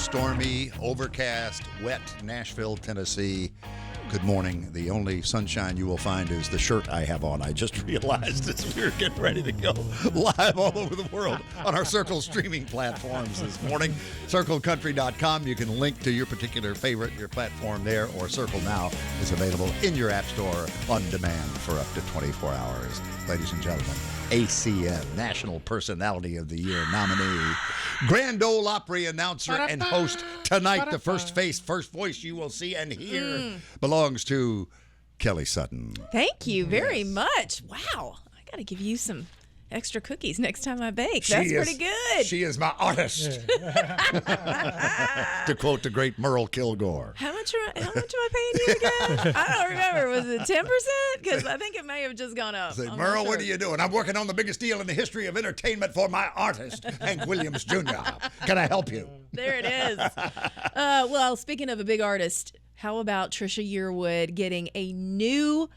stormy, overcast, wet Nashville, Tennessee. Good morning. The only sunshine you will find is the shirt I have on. I just realized as we were getting ready to go live all over the world on our Circle streaming platforms this morning. CircleCountry.com. You can link to your particular favorite, your platform there, or Circle Now is available in your app store on demand for up to 24 hours. Ladies and gentlemen, ACN, National Personality of the Year nominee, Grand Ole Opry announcer and host tonight. The first face, first voice you will see and hear belongs to Kelly Sutton. Thank you very much. Wow. I got to give you some extra cookies next time I bake. That's pretty good. She is my artist. To quote the great Merle Kilgore. How much am I paying you again? I don't remember. Was it 10%? Because I think it may have just gone up. Say, Merle, what are you doing? I'm working on the biggest deal in the history of entertainment for my artist, Hank Williams Jr. Can I help you? There it is. Well, speaking of a big artist, how about Trisha Yearwood getting a new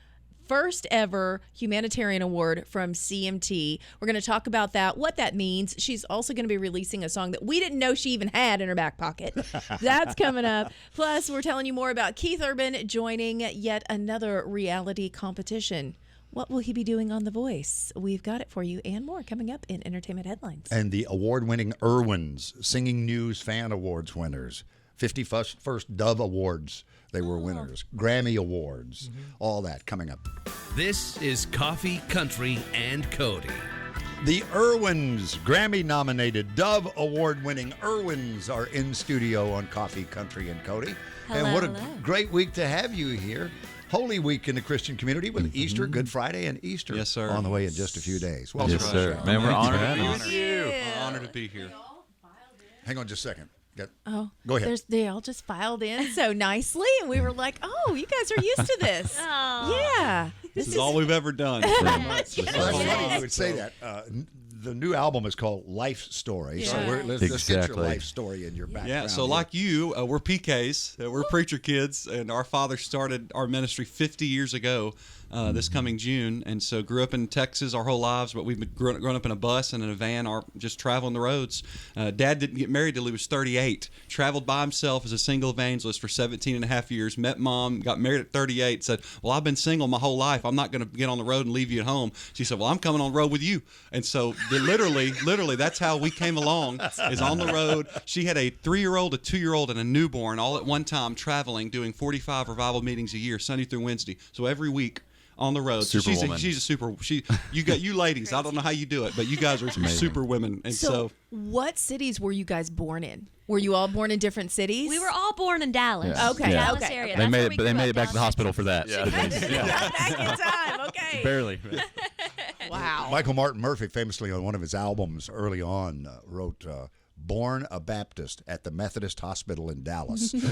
first ever humanitarian award from CMT. We're going to talk about that, what that means. She's also going to be releasing a song that we didn't know she even had in her back pocket. That's coming up. Plus, we're telling you more about Keith Urban joining yet another reality competition. What will he be doing on The Voice? We've got it for you and more coming up in Entertainment Headlines. And the award-winning Erwins Singing News Fan Awards winners. 51st Dove Awards. They were winners. Grammy Awards. All that coming up. This is Coffee, Country, and Cody. The Erwins, Grammy-nominated, Dove Award-winning Erwins are in studio on Coffee, Country, and Cody. Hello, and what hello. a great week to have you here. Holy Week in the Christian community with Easter, Good Friday, and Easter Yes, sir. on the way in just a few days. Well, Yes, sir. Man, we're honored to be with you. We're honored to be here. Hang on just a second. Oh, Go ahead. They all just filed in so nicely, and we were like, "Oh, you guys are used to this." Yeah, This is all we've ever done. That's funny you would say that. The new album is called Life Story. So let's get your Exactly. life story in your background. Yeah, so like you, we're PKs. We're preacher kids, and our father started our ministry 50 years ago this coming June. And so grew up in Texas our whole lives, but we've been grown up in a bus and in a van, just traveling the roads. Dad didn't get married till he was 38. Traveled by himself as a single evangelist for 17 and a half years. Met Mom, got married at 38, said, well, I've been single my whole life. I'm not going to get on the road and leave you at home. She said, well, I'm coming on the road with you. And so literally, that's how we came along, is on the road. She had a 3-year-old, a 2-year-old, and a newborn all at one time traveling, doing 45 revival meetings a year, Sunday through Wednesday. So every week on the road. So she's a super. You ladies. I don't know how you do it, but you guys are super women. And so, what cities were you guys born in? Were you all born in different cities? We were all born in Dallas. Yeah. Okay. Dallas Okay. area. They That's made where it, we but they grew made up, it back to the down hospital for that. Got back in time. Okay. Barely. Wow. Michael Martin Murphy famously on one of his albums early on wrote, Born a Baptist at the Methodist Hospital in Dallas. Love it.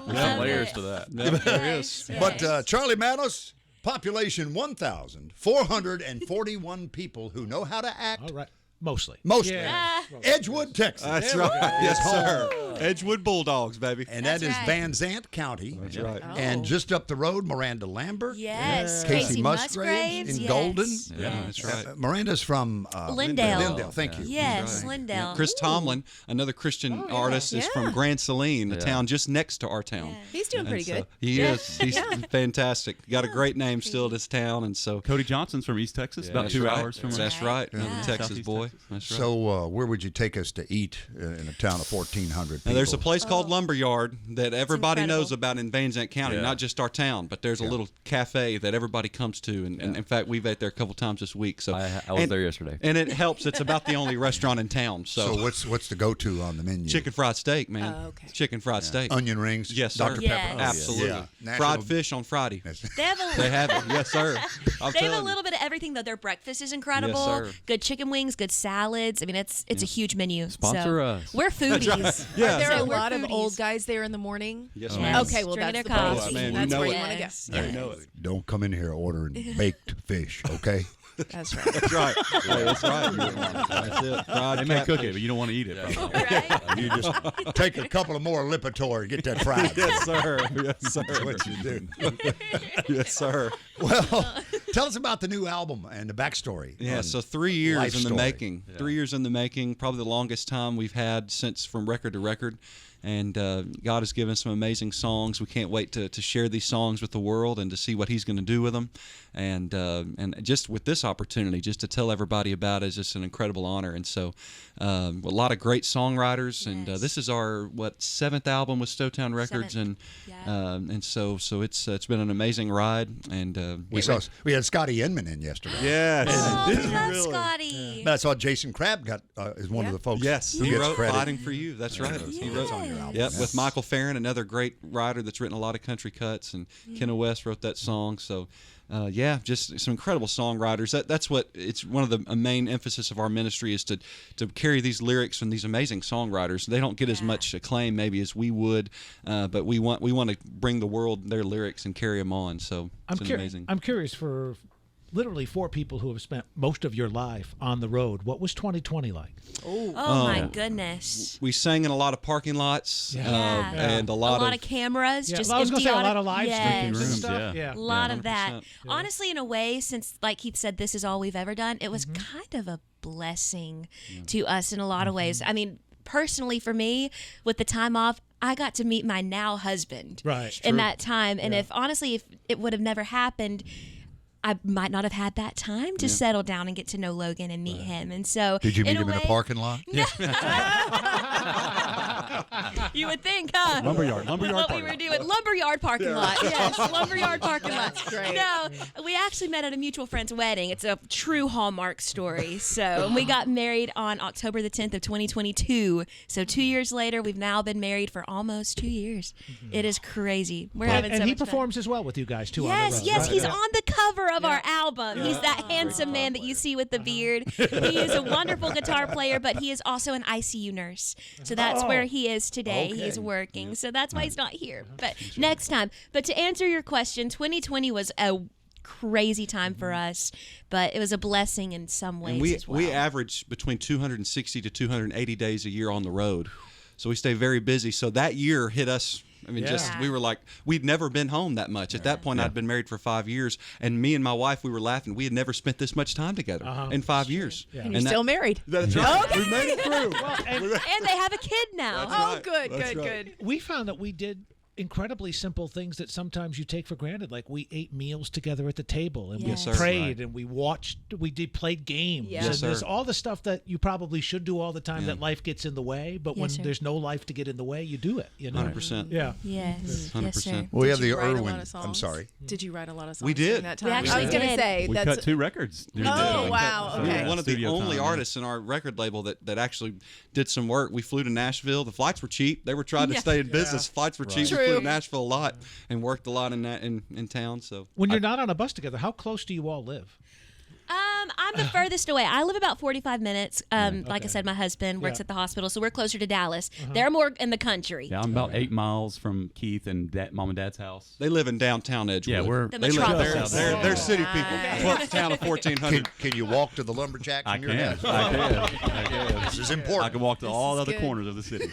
There's some layers to that. there is. But Charlie Mattos, population 1,441 people who know how to act. All right. Mostly. Yeah. Edgewood, Texas. That's right. Yes, sir. Edgewood Bulldogs, baby. And That's that is right. Van Zant County. That's right. And just up the road, Miranda Lambert. Yes. Casey Musgraves in yes. Golden. Yeah, that's right. Miranda's from Lindale. Thank you. Yes, Right. Lindale. Chris Tomlin, another Christian artist, is from Grand Saline, the town just next to our town. He's doing pretty good. He is. He's fantastic. Got a great name still to this town, and so Cody Johnson's from East Texas, about that's 2 right. hours from That's right. Yeah. Texas Southeast boy. Texas. That's right. So where would you take us to eat in a town of 1,400 people? Now, there's a place called Lumberyard that everybody incredible. knows about in Van Zant County, Yeah. not just our town, but there's a little cafe that everybody comes to, and in fact, we've ate there a couple times this week. So I was there yesterday. and it helps. It's about the only restaurant in town. So what's the go-to on the menu? chicken fried steak, man. Oh, okay. Chicken fried steak. Onion rings? Yes, sir. Dr. Yes. Pepper? Absolutely. Yeah. Fried National- fish on Friday. They have They have it. Yes, sir. I'm They have a telling little bit of everything, though. Their breakfast is incredible. sir. Good chicken wings, good salads. I mean, it's a huge menu. Sponsor so us. We're foodies. Yeah. Are there So a we're lot of foodies. old guys there in the morning? Yes, Yes. ma'am. Okay, well, Drinking that's their the coffee. place. Man, you That's know where it. you want to go. Yes. You know it. Don't come in here ordering baked fish, okay? That's right. That's right. Hey, that's right. That's it. Fried They may cook it, catfish. but you don't want to eat it. probably. Right? You just take a couple of more Lipitor and get that fried. Yes, sir. Yes, sir. That's what you do. Yes, sir. Well, tell us about the new album and the backstory. Yeah, so 3 years life in the story. making. 3 years in the making, probably the longest time we've had since from record to record. And God has given some amazing songs. We can't wait to share these songs with the world and to see what He's going to do with them. And just with this opportunity, just to tell everybody about it is just an incredible honor. And so, a lot of great songwriters. And this is our 7th album with Stowtown Records, and so it's been an amazing ride. And we had Scotty Inman in yesterday. Yes, Oh, I love Scotty. But I saw Jason Crabb is one of the folks. Yes, who he gets wrote credit. "Fighting for You." That's right. He wrote on your album. Yep, with Michael Farron, another great writer that's written a lot of country cuts, and Kenna West wrote that song. So, just some incredible songwriters. That's what it's one of the main emphasis of our ministry is to carry these lyrics from these amazing songwriters. They don't get as much acclaim maybe as we would, but we want to bring the world their lyrics and carry them on. So it's amazing. I'm curious for literally 4 people who have spent most of your life on the road. What was 2020 like? Oh my goodness. We sang in a lot of parking lots, and a lot of cameras. Yeah, just I was going to say a empty lot of live streams yes. and stuff. Yeah. Yeah. A lot of that. 100%. Honestly, in a way, since like Keith said, this is all we've ever done, it was kind of a blessing to us in a lot of ways. I mean, personally for me, with the time off, I got to meet my now husband in that time. And if it would have never happened, I might not have had that time to settle down and get to know Logan and meet him. And so, Did you meet him in a parking lot? You would think, huh? Lumberyard What we were doing. Lumberyard parking lot. Yes, lumberyard parking lot. That's great. No, we actually met at a mutual friend's wedding. It's a true Hallmark story. So we got married on October the 10th of 2022. So 2 years later, we've now been married for almost 2 years. It is crazy. We're having so And he much fun. performs as well with you guys, too, on the Yes, road. yes, right? he's on the cover of our album. He's that handsome man that you see with the beard. He is a wonderful guitar player, but he is also an ICU nurse. So that's where he is today. Okay. He's working. So that's why he's not here. But next time. But to answer your question, 2020 was a crazy time for us, but it was a blessing in some ways And as well. we average between 260 to 280 days a year on the road. So we stay very busy. So that year hit us. I mean, we were like, we'd never been home that much. At that point, I'd been married for 5 years. And me and my wife, we were laughing. We had never spent this much time together in 5 years. Yeah. And you're still married. That's right. Okay. We made it through. And they have a kid now. Oh, good, good. We found that we did incredibly simple things that sometimes you take for granted. Like we ate meals together at the table, and Yes. we prayed, and we played games. Yeah. And Yes, there's sir. all the stuff that you probably should do all the time that life gets in the way. But Yes, when sir. there's no life to get in the way, you do it. You know? 100%. Yeah. Yes. 100%. Yes, sir. Well, we Did have the you write a lot Erwin. of songs? I'm sorry. Did you write a lot of songs We did. during that time? We actually I was going to did. say We that's cut 2 records. during Oh, that time. wow, So, okay. One of the studio only time, artists in our record label that actually did some work. We flew to Nashville. The flights were cheap. They were trying to stay in business. Flights were cheap. We flew True. to Nashville a lot and worked a lot in town. So When you're not on a bus together, how close do you all live? I'm the furthest away. I live about 45 minutes. Like I said, my husband works at the hospital, so we're closer to Dallas. They're more in the country. Yeah, I'm about 8 miles from Keith and Mom and Dad's house. they live in downtown Edgewood. Yeah, The They live metropolis. they're city people. Well, town of 1,400. Can you walk to the lumberjack I from your can. house? I can. This is I important. can walk to all is other good. corners of the city.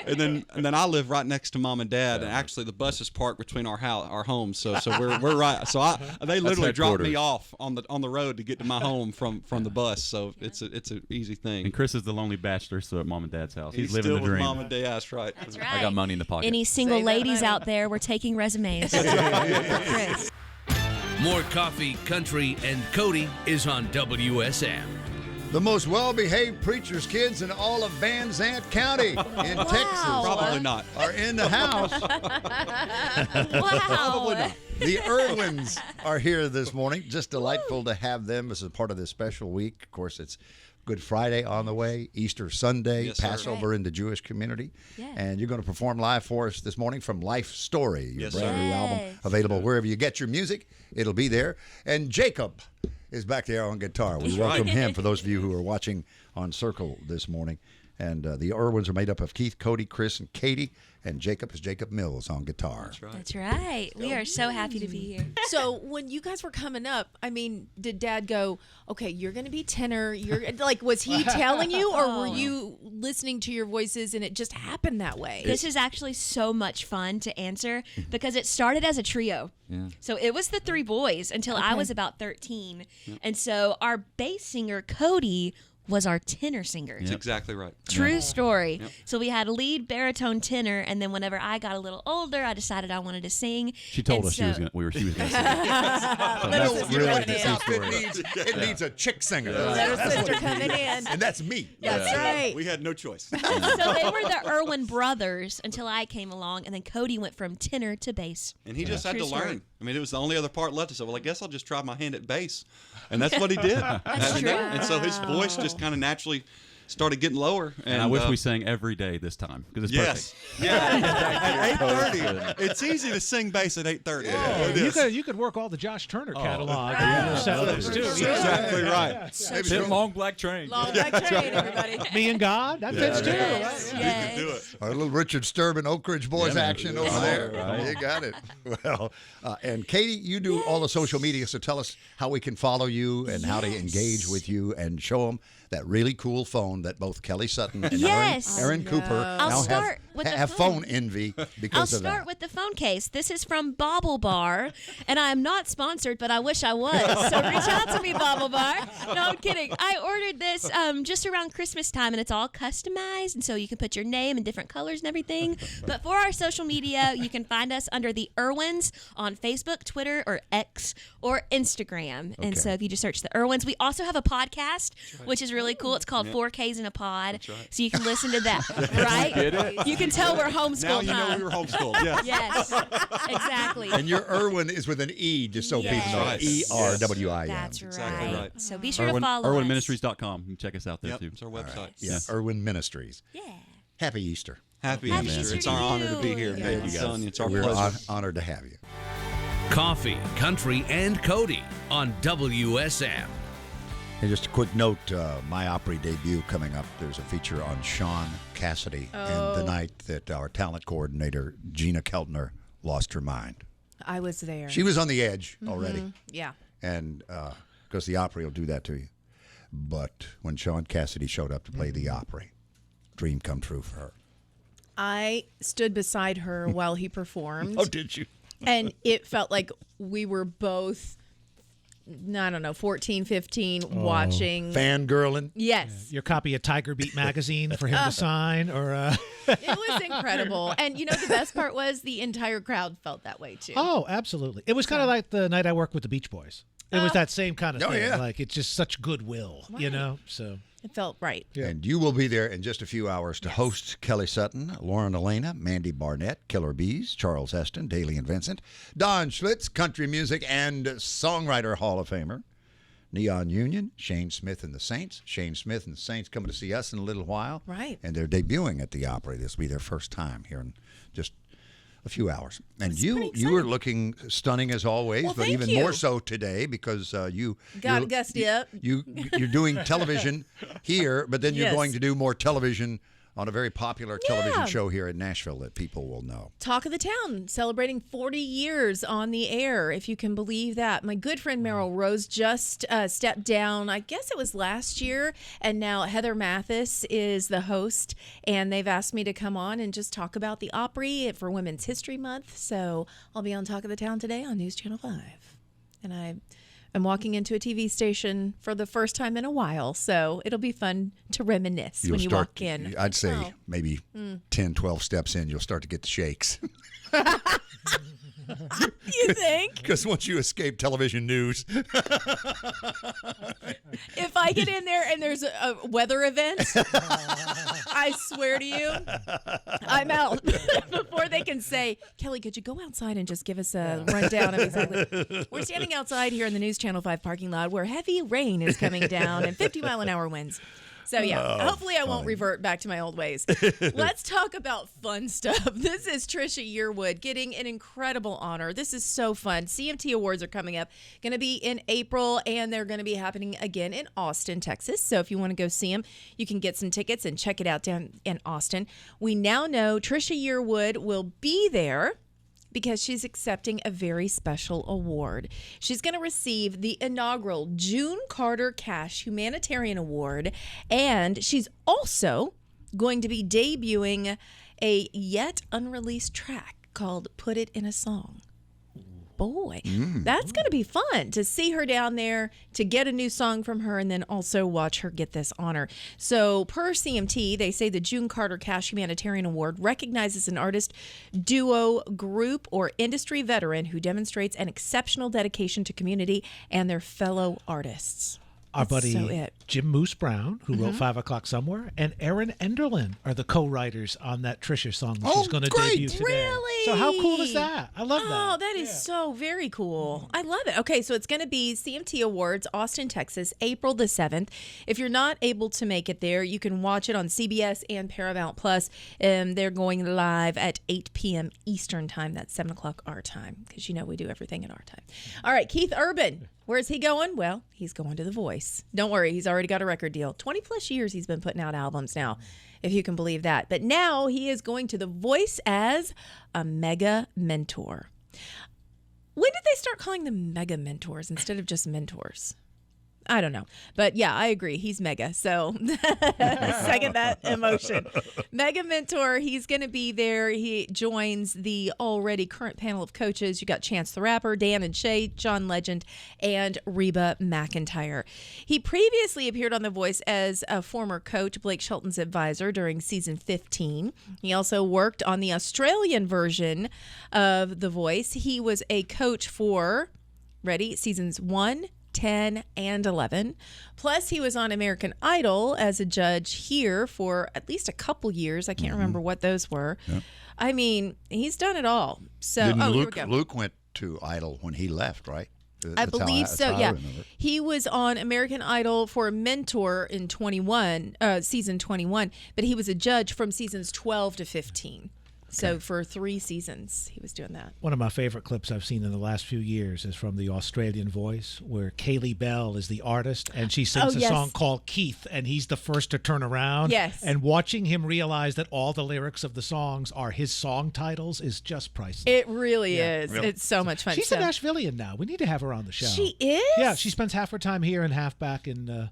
and then I live right next to Mom and Dad, and actually the bus is parked between our homes. So we're right. So they literally drop me headquarters. off on the road to get to my home from the bus. So it's an easy thing. And Chris is the lonely bachelor, so at Mom and Dad's house. He's living still the dream. with Mom and Dad. That's right. That's right. I got money in the pocket. Any single Save that ladies money. out there, we're taking resumes. For Chris. More coffee, country, and Cody is on WSM. The most well-behaved preacher's kids in all of Van Zant County in Texas Probably not. are in the house. Wow. The Erwins are here this morning. Just delightful to have them as a part of this special week. Of course, it's Good Friday on the way, Easter Sunday, Yes, sir. Passover in the Jewish community. Yes. And you're going to perform live for us this morning from Life Story, your Yes, brand sir. new album, Yes. available wherever you get your music. It'll be there. And Jacob is back there on guitar. We welcome him for those of you who are watching on Circle this morning. And the Erwins are made up of Keith, Cody, Chris, and Katie. And Jacob is Jacob Mills on guitar. That's right. That's right. We are so happy to be here. So when you guys were coming up, I mean, did Dad go, okay, you're going to be tenor? You're like, was he telling you, or were you listening to your voices and it just happened that way? This is actually so much fun to answer because it started as a trio. Yeah. So it was the three boys until I was about 13. And so our bass singer, Cody, was our tenor singer. That's exactly right. True story. So we had lead, baritone, tenor, and then whenever I got a little older, I decided I wanted to sing. She told And us she so- was going to sing. Little sister Really, coming in. it needs a chick singer. Little sister coming in. And that's me. That's right. We had no choice. So they were the Erwin brothers until I came along, and then Cody went from tenor to bass. And he just had True to story. learn. I mean, it was the only other part left. I said, well, I guess I'll just try my hand at bass. And that's what he did. And so his voice just kind of naturally started getting lower. And I wish we sang every day this time because it's Yes. perfect. Yeah. At 8:30. It's easy to sing bass at 8:30. Oh, you could work all the Josh Turner catalog in those set lists, too. That's exactly right. Hit long black train. Long black train, everybody. Me and God, that fits too. Yes. Do it. Our little Richard Sturban Oak Ridge Boys action over there. Right. You got it. Well, and Katie, you do all the social media, so tell us how we can follow you and how to engage with you and show them that really cool phone that both Kelly Sutton and Yes. Aaron Cooper I'll now start with the have phone. phone envy I'll because of start that. with the phone case. This is from Bobble Bar, and I am not sponsored, but I wish I was. So reach out to me, Bobble Bar. No, I'm kidding. I ordered this just around Christmas time, and it's all customized, and so you can put your name in different colors and everything. But for our social media, you can find us under the Erwins on Facebook, Twitter, or X, or Instagram. And so if you just search the Erwins, we also have a podcast, which is really cool. It's called 4Ks in a Pod, so you can listen to that. Right? You can tell we're homeschooled. Now you know huh? we were homeschooled. Yeah. Yes, exactly. And your Erwin is with an E, just so people know. Yes. ERWIN. That's Exactly right. So be sure to follow us. ErwinMinistries.com. You can check us out there Yep. too. It's our website. Yeah, Erwin Ministries. Yeah. Happy Easter. Happy Happy Easter. Easter It's to our honor you. to be here. Yes. Thank you, son. It's our We're pleasure. honored to have you. Coffee, Country, and Cody on WSM. And just a quick note, my Opry debut coming up. There's a feature on Shaun, Cassidy, and the night that our talent coordinator, Gina Keltner, lost her mind. I was there. She was on the edge already. Yeah. And because the Opry will do that to you. But when Shaun Cassidy showed up to play the Opry, dream come true for her. I stood beside her while he performed. Oh, did you? And it felt like we were both, I don't know, 14, 15, watching. Fangirling. Yes. Your copy of Tiger Beat magazine for him to sign, or It was incredible. And you know, the best part was the entire crowd felt that way too. oh, absolutely. It was kind of like the night I worked with the Beach Boys. It was that same kind of Oh, thing. yeah. Like it's just such goodwill, you know. So It felt right. And you will be there in just a few hours to host Kelly Sutton, Lauren Elena, Mandy Barnett, Killer Bees, Charles Heston, Daly and Vincent, Don Schlitz, country music and songwriter Hall of Famer, Neon Union, Shane Smith and the Saints. Shane Smith and the Saints coming to see us in a little while. Right. And they're debuting at the Opry. This will be their first time here in just a few hours. And you were looking stunning as always, Well, but thank even you. more so today because Got you're- gussy up. You're doing television here, but then you're Yes. going to do more television on a very popular television Yeah. show here in Nashville that people will know. Talk of the Town, celebrating 40 years on the air, if you can believe that. My good friend Meryl Rose just stepped down, I guess it was last year, and now Heather Mathis is the host, and they've asked me to come on and just talk about the Opry for Women's History Month. So I'll be on Talk of the Town today on News Channel 5. And I'm walking into a TV station for the first time in a while, so it'll be fun to reminisce when you walk in. I'd say Oh. maybe 10, 12 steps in, you'll start to get the shakes. You think? Because once you escape television news, If I get in there and there's a weather event, I swear to you, I'm out before they can say, Kelly, could you go outside and just give us a rundown of exactly. We're standing outside here in the News Channel 5 parking lot where heavy rain is coming down and 50-mile-an-hour winds. So, yeah, hopefully I won't revert back to my old ways. Let's talk about fun stuff. This is Trisha Yearwood getting an incredible honor. This is so fun. CMT Awards are coming up. Going to be in April, and they're going to be happening again in Austin, Texas. So if you want to go see them, you can get some tickets and check it out down in Austin. We now know Trisha Yearwood will be there because she's accepting a very special award. She's going to receive the inaugural June Carter Cash Humanitarian Award, and she's also going to be debuting a yet unreleased track called Put It in a Song. Boy, that's going to be fun to see her down there, to get a new song from her, and then also watch her get this honor. So per CMT, they say the June Carter Cash Humanitarian Award recognizes an artist, duo, group, or industry veteran who demonstrates an exceptional dedication to community and their fellow artists. Our That's buddy so it. Jim Moose Brown, who wrote 5 O'Clock Somewhere, and Aaron Enderlin are the co-writers on that Trisha song that she's going to great. debut today. Really? So how cool is that? I love that. Oh, that is so very cool. I love it. Okay, so it's going to be CMT Awards, Austin, Texas, April the 7th. If you're not able to make it there, you can watch it on CBS and Paramount Plus. They're going live at 8 p.m. Eastern time. That's 7 o'clock our time, because you know we do everything at our time. All right, Keith Urban. Where's he going? Well, he's going to The Voice. Don't worry, he's already got a record deal. 20 plus years he's been putting out albums now, if you can believe that. But now he is going to The Voice as a mega mentor. When did they start calling them mega mentors instead of just mentors? I don't know. But yeah, I agree. He's mega. So second that emotion. Mega mentor. He's going to be there. He joins the already current panel of coaches. You got Chance the Rapper, Dan and Shay, John Legend, and Reba McEntire. He previously appeared on The Voice as a former coach, Blake Shelton's advisor during season 15. He also worked on the Australian version of The Voice. He was a coach for, ready, seasons 1, 10, and 11. Plus, he was on American Idol as a judge here for at least a couple years. I can't remember what those were. Yep. I mean, he's done it all. So, Didn't here we Luke, go. Luke went to Idol when he left, right? I That's how believe that's so. how I Yeah, remember it. he was on American Idol for Mentor in season 21, but he was a judge from seasons 12 to 15. So for 3 seasons, he was doing that. One of my favorite clips I've seen in the last few years is from the Australian Voice, where Kaylee Bell is the artist, and she sings a yes. song called Keith, and he's the first to turn around. Yes. And watching him realize that all the lyrics of the songs are his song titles is just priceless. It really is. It's so much fun. She's a Nashvilleian now. We need to have her on the show. She is? Yeah, she spends half her time here and half back in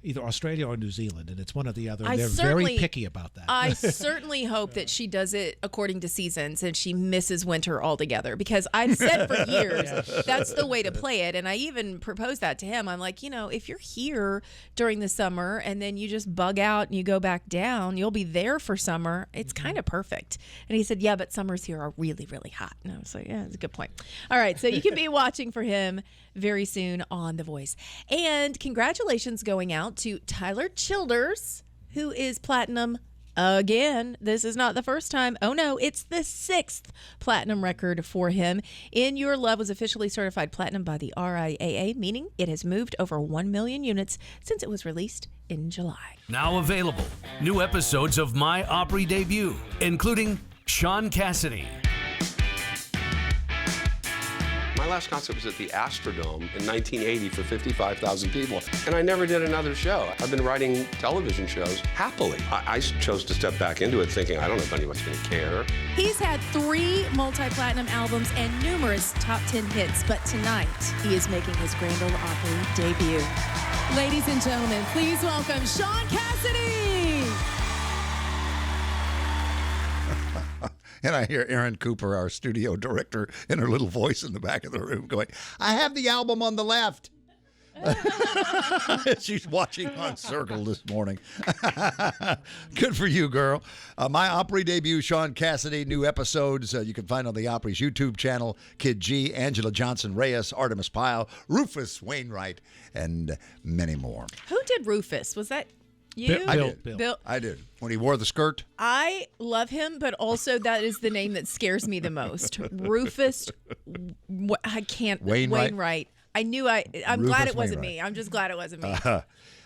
either Australia or New Zealand, and it's one or the other. They're very picky about that. I certainly hope that she does it according to seasons and she misses winter altogether, because I've said for years that's the way to play it. And I even proposed that to him. I'm like, if you're here during the summer and then you just bug out and you go back down, you'll be there for summer. It's kind of perfect. And he said, yeah, but summers here are really, really hot. And I was like, yeah, that's a good point. All right, so you can be watching for him very soon on The Voice. And congratulations going out to Tyler Childers, who is platinum again. This is not the first time. Oh no, it's the 6th platinum record for him. In Your Love was officially certified platinum by the RIAA, meaning it has moved over 1 million units since it was released in July. Now available, new episodes of My Opry Debut, including Shaun Cassidy. My last concert was at the Astrodome in 1980 for 55,000 people, and I never did another show. I've been writing television shows happily. I chose to step back into it thinking, I don't know if anyone's going to care. He's had 3 multi-platinum albums and numerous top 10 hits, but tonight he is making his Grand Ole Opry debut. Ladies and gentlemen, please welcome Shaun Cassidy. And I hear Erin Cooper, our studio director, in her little voice in the back of the room going, I have the album on the left. She's watching on Circle this morning. Good for you, girl. My Opry debut, Shaun Cassidy, new episodes you can find on the Opry's YouTube channel. Kid G, Angela Johnson Reyes, Artemis Pyle, Rufus Wainwright, and many more. Who did Rufus? Was that you? Bill. I did. When he wore the skirt. I love him, but also that is the name that scares me the most. Rufus, I can't. Wainwright. I'm Rufus glad it wasn't Wainwright. me. I'm just glad it wasn't me.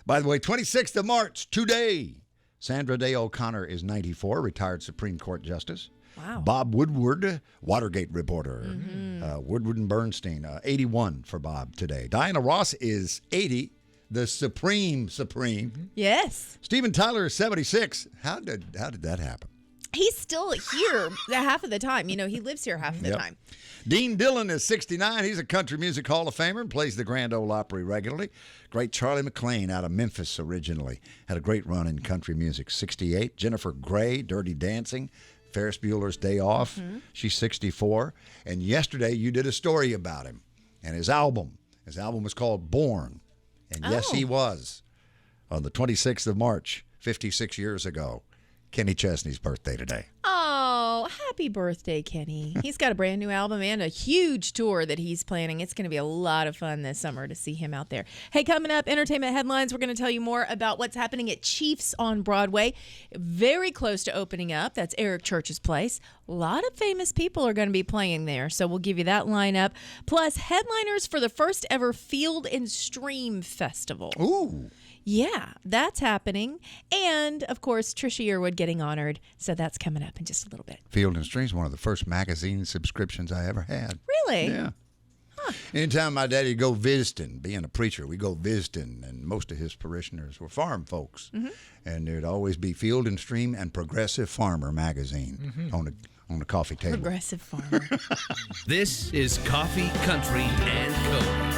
By the way, 26th of March, today, Sandra Day O'Connor is 94, retired Supreme Court Justice. Wow. Bob Woodward, Watergate reporter. Woodward and Bernstein, 81 for Bob today. Diana Ross is 80, the Supreme. Yes. Steven Tyler is 76. How did that happen? He's still here half of the time. You know, he lives here half of the time. Dean Dillon is 69. He's a country music Hall of Famer and plays the Grand Ole Opry regularly. Great Charlie McClain out of Memphis originally. Had a great run in country music. 68. Jennifer Gray, Dirty Dancing. Ferris Bueller's Day Off. She's 64. And yesterday you did a story about him and his album. His album was called Born. And yes, he was. On the 26th of March, 56 years ago. Kenny Chesney's birthday today. Oh, happy birthday, Kenny. He's got a brand new album and a huge tour that he's planning. It's going to be a lot of fun this summer to see him out there. Hey, coming up, entertainment headlines. We're going to tell you more about what's happening at Chiefs on Broadway. Very close to opening up. That's Eric Church's place. A lot of famous people are going to be playing there, so we'll give you that lineup. Plus, headliners for the first ever Field and Stream Festival. Ooh. Yeah, that's happening. And, of course, Trisha Yearwood getting honored. So that's coming up in just a little bit. Field and Stream's one of the first magazine subscriptions I ever had. Really? Yeah. Anytime my daddy would go visiting, being a preacher, we go visiting, and most of his parishioners were farm folks. And there'd always be Field and Stream and Progressive Farmer magazine on the coffee table. Progressive Farmer. This is Coffee, Country, and Co.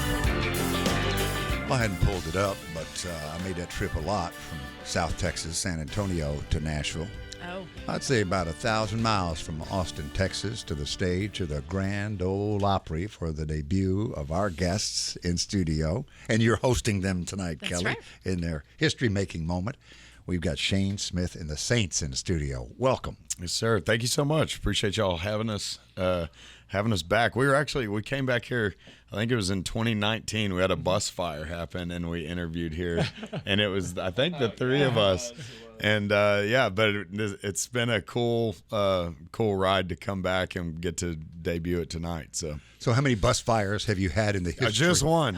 I hadn't pulled it up, but I made that trip a lot from South Texas, San Antonio to Nashville. Oh. I'd say about 1,000 miles from Austin, Texas, to the stage of the Grand Ole Opry for the debut of our guests in studio. And you're hosting them tonight, That's Kelly, right. in their history-making moment. We've got Shane Smith and the Saints in the studio. Welcome. Yes, sir. Thank you so much. Appreciate y'all having us back. We came back here, I think it was in 2019. We had a bus fire happen, and we interviewed here. And it was, I think, the three of us. And, but it's been a cool ride to come back and get to debut it tonight. So how many bus fires have you had in the history? Just one,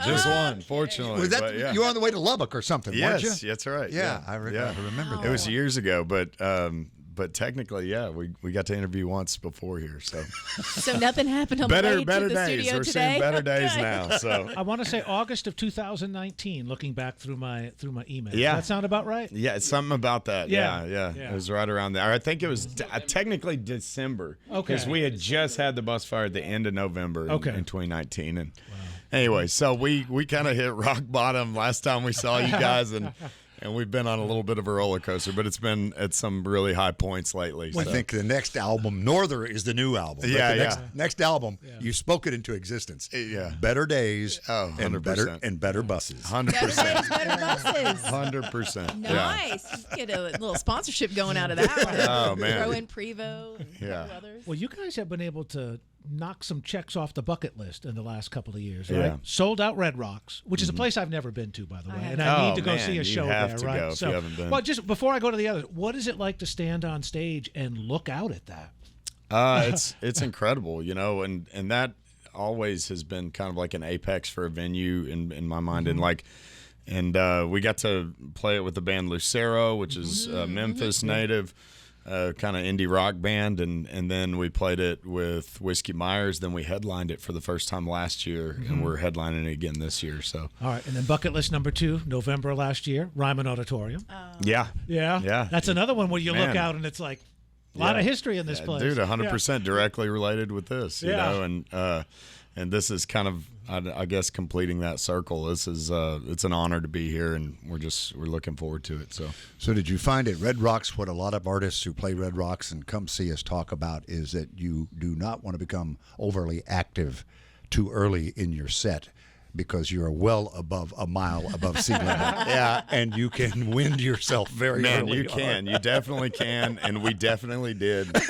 fortunately. Was that, But, yeah. you were on the way to Lubbock or something, weren't you? Yes, that's right. Yeah, I remember that. It was years ago, but technically, yeah, we got to interview once before here, so So nothing happened on the way to better the days. studio We're today? seeing better days Okay. now. So I want to say August of 2019. Looking back through my email. Yeah. Does that sound about right? yeah, it's something about that. Yeah. Yeah. Yeah. It was right around there. I think it was technically December. Okay. Because we had just had the bus fire at the end of November in 2019, and anyway, so we kind of hit rock bottom last time we saw you guys, and we've been on a little bit of a roller coaster, but it's been at some really high points lately. I think the next album, Norther, is the new album. Yeah, But the next album, you spoke it into existence. Better days and 100%. better buses. 100%. Better buses. 100%. Nice. Get a little sponsorship going out of that one. Oh, man. Throw in Prevo and a couple others. Well, you guys have been able to knock some checks off the bucket list in the last couple of years, right? Yeah. Sold out Red Rocks, which is a place I've never been to, by the way, and I Oh, need to go man, see a you show have there, to right? go if you haven't been. Well, just before I go to the others, what is it like to stand on stage and look out at that? It's incredible, and that always has been kind of like an apex for a venue in my mind, and we got to play it with the band Lucero, which is Memphis native. Kind of indie rock band, and then we played it with Whiskey Myers. Then we headlined it for the first time last year, and we're headlining it again this year. So, all right, and then bucket list number 2, November last year, Ryman Auditorium. yeah, That's another one where you look Man. out and it's like a lot of history in this place, dude. 100% directly related with this, you know, and this is kind of, I guess, completing that circle. This is it's an honor to be here, and we're looking forward to it. So did you find at Red Rocks what a lot of artists who play Red Rocks and come see us talk about is that you do not want to become overly active too early in your set because you're well above a mile above sea level. Yeah, and you can wind yourself very early. You can. You definitely can, and we definitely did. But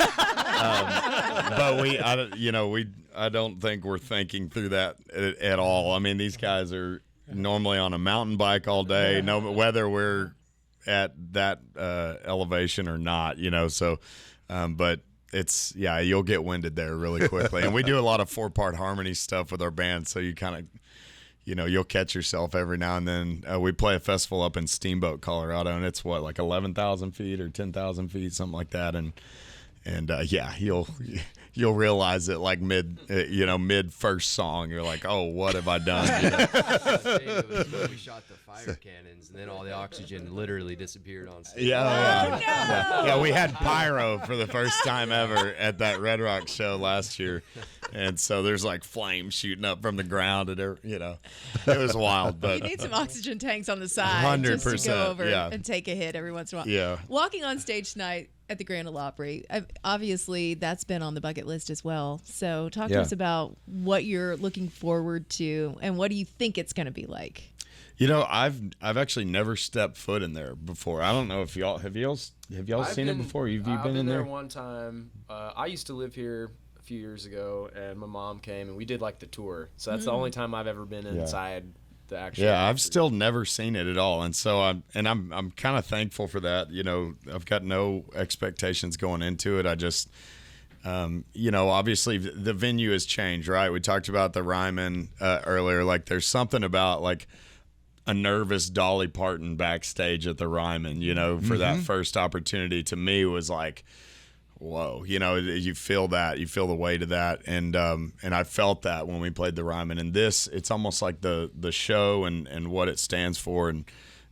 I don't think we're thinking through that at all. I mean, these guys are normally on a mountain bike all day, whether we're at that elevation or not, so, but it's, you'll get winded there really quickly. And we do a lot of 4-part harmony stuff with our band, so you kind of, you'll catch yourself every now and then. We play a festival up in Steamboat, Colorado, and it's like 11,000 feet or 10,000 feet, something like that. And And yeah, you'll realize it like mid first song. You're like, oh, what have I done? It was when we shot the fire cannons, and then all the oxygen literally disappeared on stage. Yeah, we had pyro for the first time ever at that Red Rock show last year, and so there's like flames shooting up from the ground, and it was wild. But you need some oxygen tanks on the side 100%, just to go over yeah. and take a hit every once in a while. Yeah. Walking on stage tonight at the Grand Ole Opry, obviously that's been on the bucket list as well. So talk to us about what you're looking forward to and what do you think it's going to be like? I've actually never stepped foot in there before. I don't know if y'all have y'all seen it before. Have you been in there? One time. I used to live here a few years ago, and my mom came and we did like the tour. So that's the only time I've ever been inside the actual. Yeah, I've still never seen it at all, and so I'm kind of thankful for that. I've got no expectations going into it. I just. Obviously the venue has changed, right? We talked about the Ryman earlier. Like, there's something about like a nervous Dolly Parton backstage at the Ryman, for that first opportunity. To me was like, whoa, you feel that, you feel the weight of that, and I felt that when we played the Ryman. And it's almost like the show and what it stands for and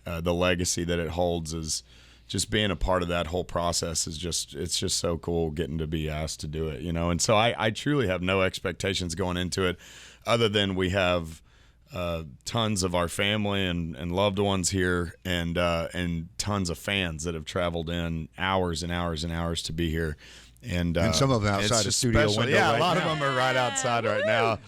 the legacy that it holds is. Just being a part of that whole process it's just so cool getting to be asked to do it, And so I truly have no expectations going into it other than we have tons of our family and loved ones here and tons of fans that have traveled in hours and hours and hours to be here. And some of them outside the studio window. Yeah, right a lot now. of them are right outside right now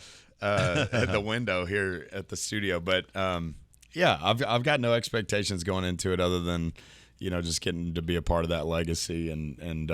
at the window here at the studio. But, I've got no expectations going into it other than – just getting to be a part of that legacy and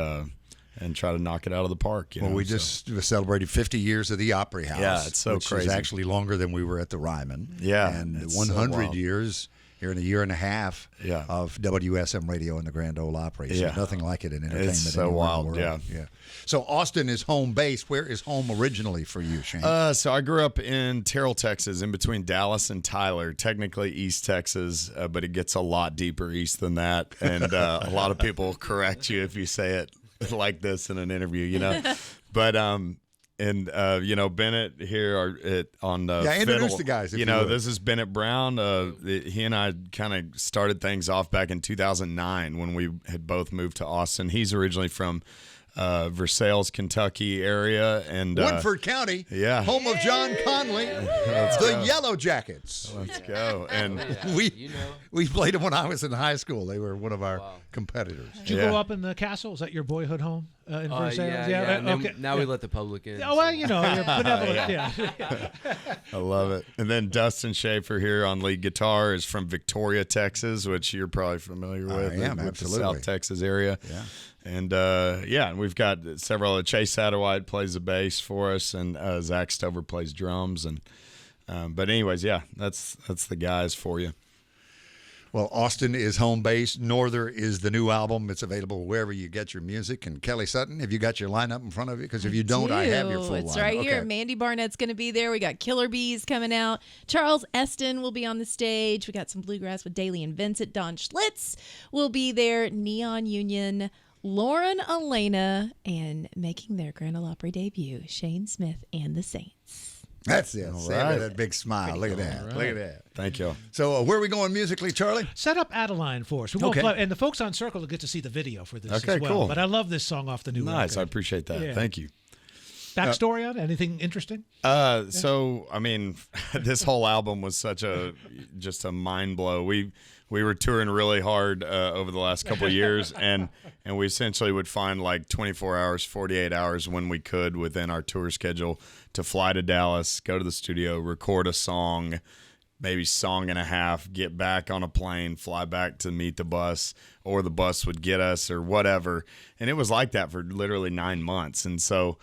try to knock it out of the park. We just celebrated 50 years of the Opry House. Yeah, it's so which crazy. is actually longer than we were at the Ryman. Yeah, and it's 100 so years here in a year and a half of WSM radio and the Grand Ole Opry. So nothing like it in entertainment. It's so anywhere wild. in the world. Yeah. So Austin is home base. Where is home originally for you, Shane? So I grew up in Terrell, Texas, in between Dallas and Tyler, technically East Texas, but it gets a lot deeper east than that. And a lot of people correct you if you say it like this in an interview, But Bennett here on introduce fiddle. the guys. If you would. This is Bennett Brown. He and I kind of started things off back in 2009 when we had both moved to Austin. He's originally from Versailles, Kentucky area, and Woodford County, home of John Conley, the Yellow Jackets. Let's go. And we played them when I was in high school. They were one of our competitors. Did you grow up in the castle? Is that your boyhood home in Versailles? Yeah. Okay. Now we let the public in. Oh, well, you're benevolent. Yeah. I love it. And then Dustin Schaefer here on lead guitar is from Victoria, Texas, which you're probably familiar with. I am, with absolutely. The South Texas area. Yeah. And and we've got several. Chase Satterwhite plays the bass for us, and Zach Stover plays drums. And but anyways, that's the guys for you. Well, Austin is home base. Norther is the new album. It's available wherever you get your music. And Kelly Sutton, have you got your lineup in front of you? Because if you don't, I have your full lineup. It's right here. Mandy Barnett's going to be there. We got Killer Bees coming out. Charles Eston will be on the stage. We got some bluegrass with Daly and Vincent. Don Schlitz will be there. Neon Union, Lauren Elena, and making their Grand Ole Opry debut, Shane Smith and the Saints. That's it. All Say it right. with that big smile. Look at that. All right. Look at that. Thank you. So where are we going musically, Charlie? Set up Adeline for us. We're gonna play, and the folks on Circle will get to see the video for this Okay, as well. cool. But I love this song off the new Nice. I record. appreciate that. Yeah. Thank you. Backstory on it? Anything interesting? So I mean, this whole album was just a mind blow. We were touring really hard over the last couple of years, and we essentially would find like 24 hours, 48 hours when we could within our tour schedule to fly to Dallas, go to the studio, record a song, maybe song and a half, get back on a plane, fly back to meet the bus, or the bus would get us or whatever. And it was like that for literally 9 months. And so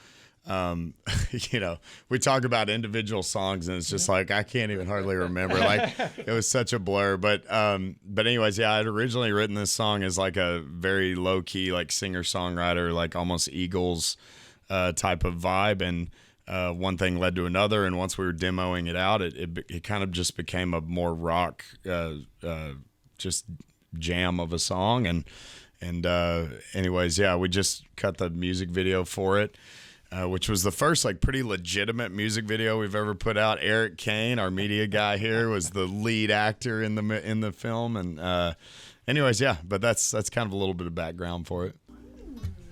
we talk about individual songs and it's just like I can't even hardly remember. Like it was such a blur. But anyways, I'd originally written this song as like a very low key, like singer songwriter, like almost Eagles type of vibe. And one thing led to another, and once we were demoing it out, it kind of just became a more rock just jam of a song, and anyways, yeah, we just cut the music video for it, which was the first like pretty legitimate music video we've ever put out. Eric Kane, our media guy here, was the lead actor in the film, and anyways, yeah. But that's kind of a little bit of background for it.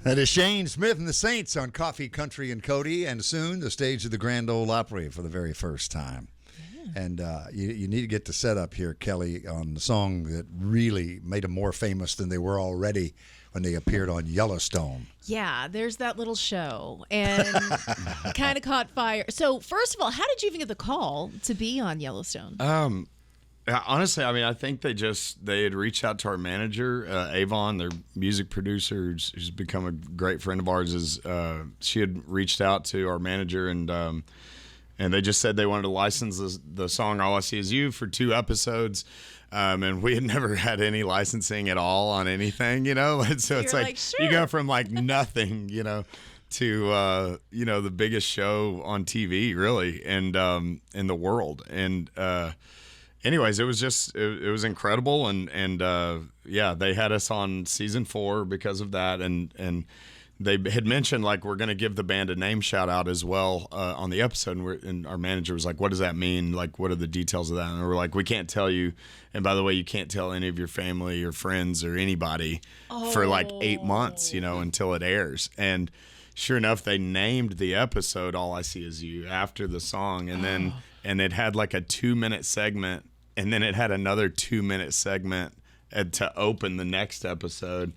That is Shane Smith and the Saints on Coffee, Country, and Cody, and soon the stage of the Grand Ole Opry for the very first time. And you need to get the setup here, Kelly, on the song that really made them more famous than they were already when they appeared on Yellowstone. Yeah, there's that little show, and kind of caught fire. So, first of all, how did you even get the call to be on Yellowstone? Honestly, I mean, I think they had reached out to our manager, Avon, their music producer, who's become a great friend of ours. She had reached out to our manager, and they just said they wanted to license the song "All I See Is You" for 2 episodes. And we had never had any licensing at all on anything, you know. And so it's like sure. You go from like nothing, you know, to the biggest show on TV, really, and in the world. And anyways, it was just it was incredible, and yeah, they had us on season 4 because of that, and they had mentioned like we're going to give the band a name shout out as well on the episode, and our manager was like, "What does that mean? Like, what are the details of that?" And we're like, "We can't tell you. And by the way, you can't tell any of your family or friends or anybody for like 8 months, you know, until it airs." And sure enough, they named the episode "All I See Is You" after the song, and then and it had like a 2-minute segment, and then it had another 2-minute segment to open the next episode.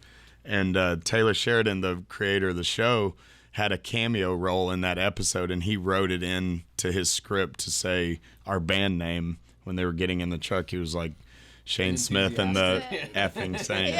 And Taylor Sheridan, the creator of the show, had a cameo role in that episode, and he wrote it in to his script to say our band name when they were getting in the truck. He was like, Shane Smith and the effing Saints.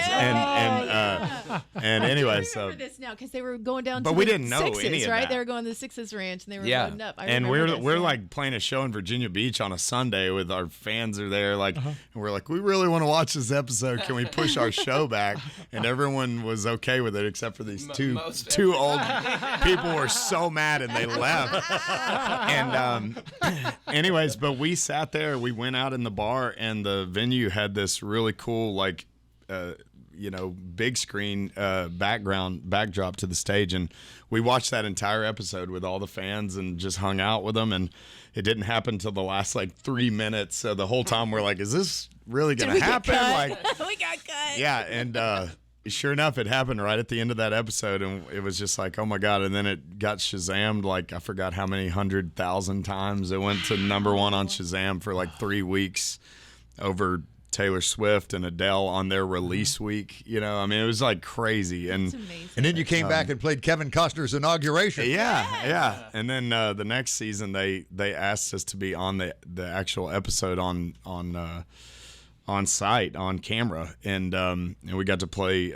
And anyway, I remember this now because they were going down but to we the didn't know Sixes, any of right? that. They were going to the Sixes Ranch, and they were loading up. And we're like playing a show in Virginia Beach on a Sunday with our fans are there, like, and we're like, we really want to watch this episode. Can we push our show back? And everyone was okay with it except for these two old people were so mad and they left. And anyways, but we sat there. We went out in the bar, and the venue had this really cool, like, big screen backdrop to the stage, and we watched that entire episode with all the fans and just hung out with them, and it didn't happen until the last like 3 minutes. So the whole time we're like, is this really gonna happen? Like, we got cut. yeah. And sure enough, it happened right at the end of that episode, and it was just like, oh my God. And then it got Shazammed, like, I forgot how many 100,000 times. It went to number 1 on Shazam for like 3 weeks over Taylor Swift and Adele on their release week. You know, I mean, it was like crazy. And then you came back and played Kevin Costner's inauguration. Yeah. And then the next season, they asked us to be on the actual episode on site, on camera, and we got to play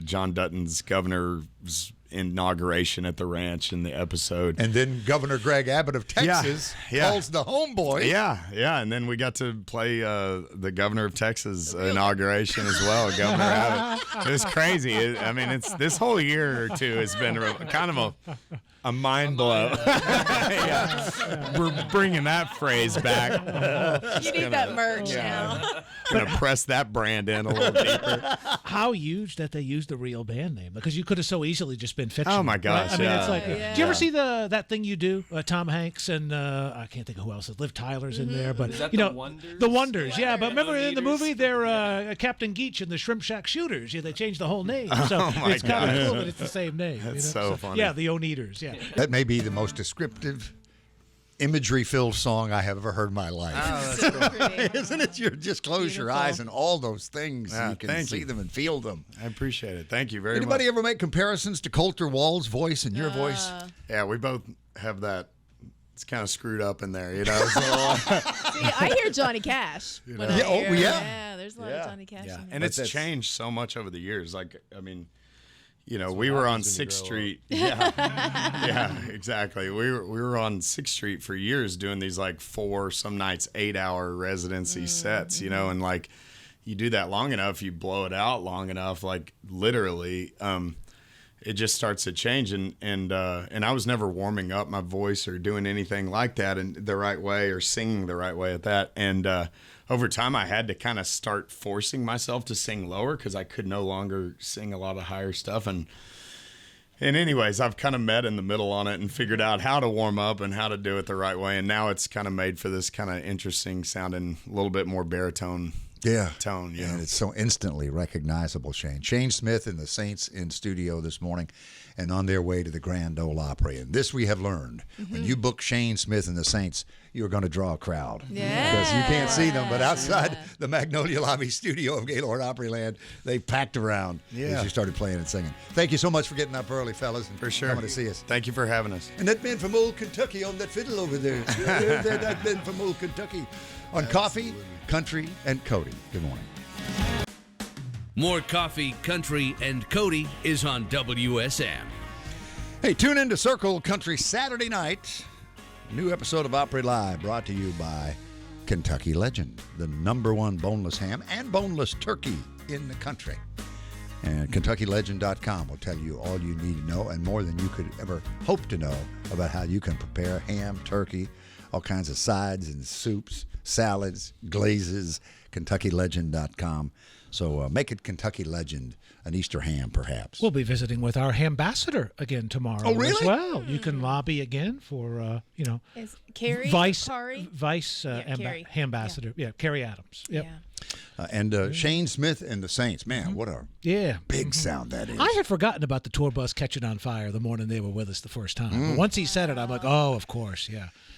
John Dutton's governor's inauguration at the ranch in the episode. And then Governor Greg Abbott of Texas calls the homeboy. Yeah. And then we got to play the governor of Texas inauguration as well, Governor Abbott. It was crazy. I mean, it's this whole year or two has been kind of a mind blow. We're bringing that phrase back. You need that merch now. Gonna press that brand in a little deeper. How huge that they used the real band name, because you could have so easily just been fictional. Oh my gosh! Right? I mean, it's like, do you ever see that thing you do? Tom Hanks and I can't think of who else. Liv Tyler's in there, but Is that you know, the Wonders? The Wonders. Yeah, but remember in the Eaters? movie they're Captain Geach and the Shrimp Shack Shooters. Yeah, they changed the whole name, so my it's kind of gosh. cool that it's the same name. That's you know? so funny. Yeah, the Oneaters. Yeah. That may be the most descriptive, imagery-filled song I have ever heard in my life. Oh, that's cool. Isn't it? You just close your eyes and all those things, Yeah, you can thank see you. them and feel them. I appreciate it. Thank you very Anybody much. ever make comparisons to Colter Wall's voice and your voice? Yeah, we both have that. It's kind of screwed up in there, you know. So, See, I hear Johnny Cash. when I Yeah, oh, hear- yeah. There's a lot of Johnny Cash in there. and But it's that's- changed so much over the years. Like, I mean, you know, we were on 6th Street. Yeah, exactly. We were on 6th Street for years doing these like 4, some nights 8-hour residency sets, you know, and like you do that long enough, you blow it out long enough, like literally. it just starts to change. And I was never warming up my voice or doing anything like that in the right way or singing the right way at that. And over time, I had to kind of start forcing myself to sing lower because I could no longer sing a lot of higher stuff. And anyways, I've kind of met in the middle on it and figured out how to warm up and how to do it the right way. And now it's kind of made for this kind of interesting sounding, a little bit more baritone tone. And it's so instantly recognizable, Shane. Shane Smith and the Saints in studio this morning and on their way to the Grand Ole Opry. And this we have learned. When you book Shane Smith and the Saints, you're going to draw a crowd. Because you can't see them, but outside the Magnolia Lobby studio of Gaylord Opryland, they packed around as you started playing and singing. Thank you so much for getting up early, fellas, and for sure coming to see us. Thank you for having us. And that man from old Kentucky on that fiddle over there. That man from old Kentucky on Coffee, Country, and Cody. Good morning. More Coffee, Country, and Cody is on WSM. Hey, tune in to Circle Country Saturday night. New episode of Opry Live brought to you by Kentucky Legend, the #1 boneless ham and boneless turkey in the country. And KentuckyLegend.com will tell you all you need to know and more than you could ever hope to know about how you can prepare ham, turkey, all kinds of sides and soups, salads, glazes, KentuckyLegend.com. So make it Kentucky Legend, an Easter ham, perhaps. We'll be visiting with our ambassador again tomorrow as well. You can lobby again for, Is Carrie Vice Carrie. ambassador. Yeah, Carrie Adams. Yep. And Shane Smith and the Saints. Man, what a big sound that is. I had forgotten about the tour bus catching on fire the morning they were with us the first time. But once he said it, I'm like, oh, of course,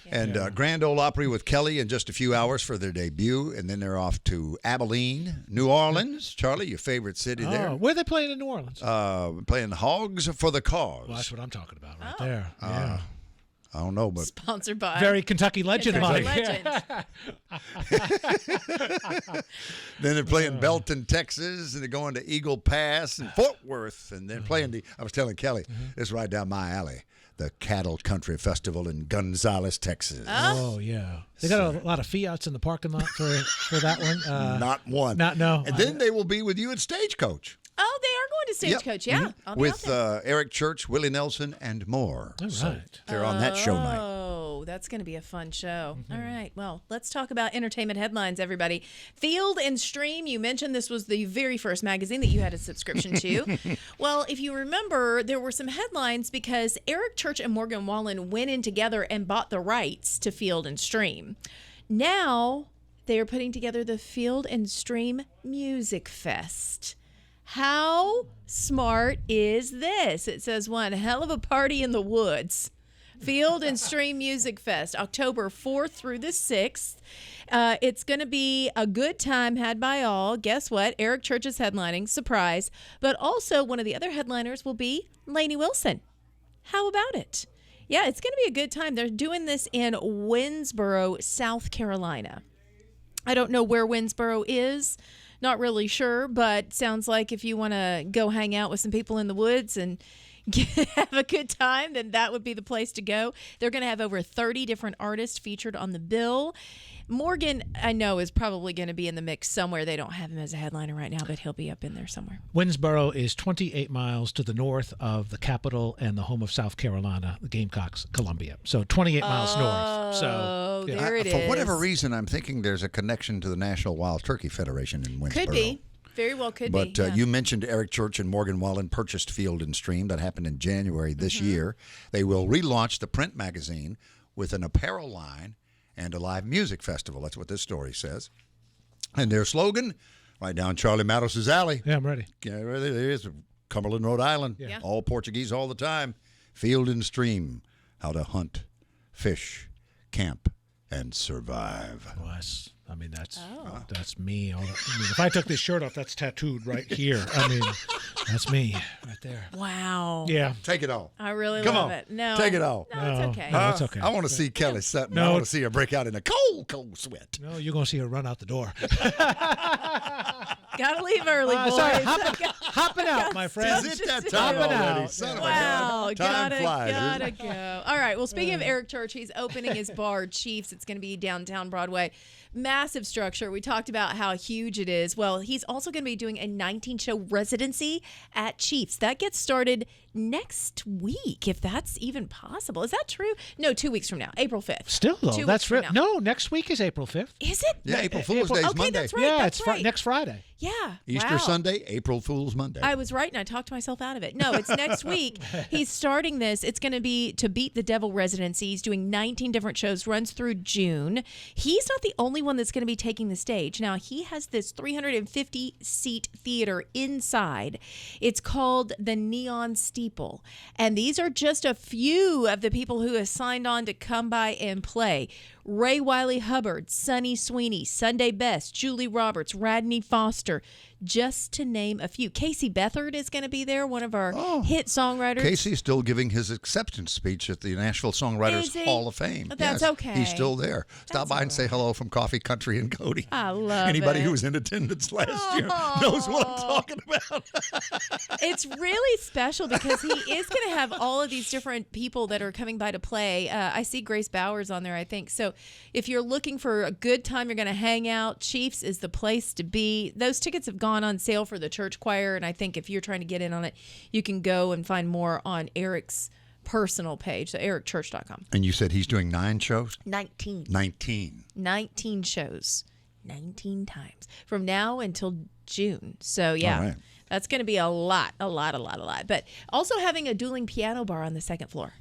And Grand Ole Opry with Kelly in just a few hours for their debut, and then they're off to Abilene, New Orleans. Charlie, your favorite city there. Where are they playing in New Orleans? Playing Hogs for the Cause. Well, that's what I'm talking about right there. I don't know, but sponsored by very Kentucky Legend. Legend. Then they're playing Belton, Texas, and they're going to Eagle Pass and Fort Worth, and then playing I was telling Kelly, it's right down my alley. The Cattle Country Festival in Gonzales, Texas. Oh, yeah. They got a lot of Fiats in the parking lot for that one. Not one. No. And then they will be with you at Stagecoach. Oh, they are going to Stagecoach, yeah. I'll be With out there. Eric Church, Willie Nelson, and more. All So right. they're on that show night. Oh, that's going to be a fun show. All right. Well, let's talk about entertainment headlines, everybody. Field and Stream, you mentioned this was the very first magazine that you had a subscription to. Well, if you remember, there were some headlines because Eric Church and Morgan Wallen went in together and bought the rights to Field and Stream. Now they are putting together the Field and Stream Music Fest. How smart is this? It says one hell of a party in the woods. Field and Stream Music Fest, October 4th through the 6th. It's going to be a good time had by all. Guess what? Eric Church is headlining. Surprise. But also one of the other headliners will be Lainey Wilson. How about it? Yeah, it's going to be a good time. They're doing this in Winsboro, South Carolina. I don't know where Winsboro is. Not really sure, but sounds like if you want to go hang out with some people in the woods and have a good time, then that would be the place to go. They're going to have over 30 different artists featured on the bill. Morgan, I know, is probably going to be in the mix somewhere. They don't have him as a headliner right now, but he'll be up in there somewhere. Winsboro is 28 miles to the north of the capital and the home of South Carolina, the Gamecocks, Columbia. So 28 miles north. So there it is. For whatever reason, I'm thinking there's a connection to the National Wild Turkey Federation in Winsboro. Could be. Very well could be. But yeah. you mentioned Eric Church and Morgan Wallen purchased Field and Stream. That happened in January this year. They will relaunch the print magazine with an apparel line and a live music festival. That's what this story says. And their slogan, right down Charlie Mattos' alley. Yeah, I'm ready. Yeah, there it is. Cumberland, Rhode Island. Yeah. All Portuguese all the time. Field and Stream. How to hunt, fish, camp, and survive. Well, that's me. If I took this shirt off, that's tattooed right here. That's me right there. Wow. Yeah. Take it off. I really Come love on. it. No. Take it off. No, it's okay. No, it's okay. I want to see Kelly Sutton. No. I want to see her break out in a cold, cold sweat. No, you're going to see her run out the door. Gotta leave early, boys. Sorry, hopping out, my friend. Is it that time Hopping already? out. Son of a Wow, gun. Time flies. gotta go. All right, well, speaking of Eric Church, he's opening his bar, Chiefs. It's going to be downtown Broadway. massive structure. We talked about how huge it is. Well, he's also going to be doing a 19-show residency at Chiefs. That gets started next week, if that's even possible. Is that true? No, 2 weeks from now, April 5th. Still, though, 2 weeks that's from now. No, next week is April 5th. Is it? Yeah, April Fool's Day is okay, Monday. that's right. Yeah, that's it's right. next Friday. Yeah. Easter wow. Sunday, April Fool's Monday. I was right, and I talked myself out of it. No, it's next week. He's starting this. It's going to be to Beat the Devil residency. He's doing 19 different shows, runs through June. He's not the only one that's going to be taking the stage. Now, he has this 350-seat theater inside. It's called the Neon Steeple. And these are just a few of the people who have signed on to come by and play. Ray Wiley Hubbard, Sonny Sweeney, Sunday Best, Julie Roberts, Radney Foster, just to name a few. Casey Beathard is going to be there, one of our hit songwriters. Casey's still giving his acceptance speech at the Nashville Songwriters Hall of Fame. That's Yes, okay. He's still there. Stop by and say hello from Coffee Country and Cody. I love Anybody it. who was in attendance last year knows what I'm talking about. It's really special because he is going to have all of these different people that are coming by to play. I see Grace Bowers on there, I think. So if you're looking for a good time, you're going to hang out, Chiefs is the place to be. Those tickets have gone on sale for the church choir, and I think if you're trying to get in on it, you can go and find more on Eric's personal page, so ericchurch.com. And you said he's doing 9 shows? 19 shows, 19 times from now until June. So yeah, All right. that's going to be a lot. But also having a dueling piano bar on the second floor.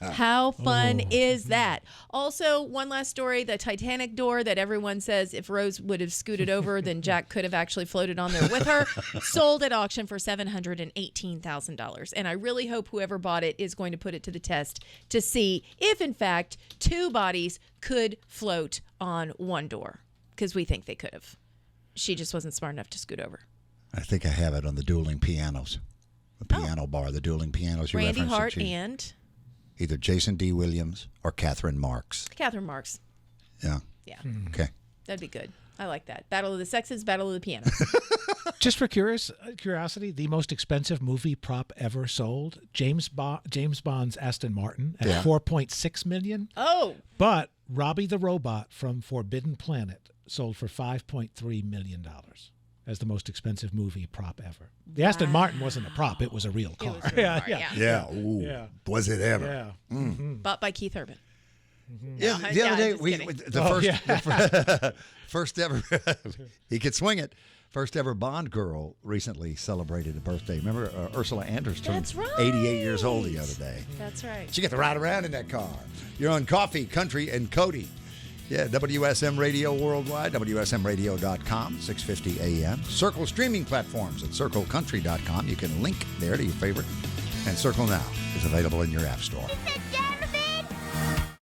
How fun is that? Also, one last story, the Titanic door that everyone says if Rose would have scooted over, then Jack could have actually floated on there with her, sold at auction for $718,000. And I really hope whoever bought it is going to put it to the test to see if, in fact, 2 bodies could float on one door, because we think they could have. She just wasn't smart enough to scoot over. I think I have it on the dueling pianos. The piano bar, the dueling pianos. You Randy referenced Hart it, and either Jason D. Williams or Catherine Marks. Catherine Marks. Yeah. Yeah. Okay. That'd be good. I like that. Battle of the Sexes, Battle of the Pianos. Just for curiosity, the most expensive movie prop ever sold, James Bond's Aston Martin at $4.6 million. Oh. But Robbie the Robot from Forbidden Planet sold for $5.3 million as the most expensive movie prop ever. The Aston Martin wasn't a prop; it was a real car. Yeah. Ooh. Was it ever? Yeah. Bought by Keith Urban. Yeah, the other day the first ever he could swing it. First ever Bond girl recently celebrated a birthday. Remember Ursula Andress turned 88 years old the other day. That's right. She got to ride around in that car. You're on Coffee, Country, and Cody. Yeah, WSM Radio Worldwide, WSMRadio.com, 650 AM. Circle streaming platforms at CircleCountry.com. You can link there to your favorite. And Circle Now is available in your app store.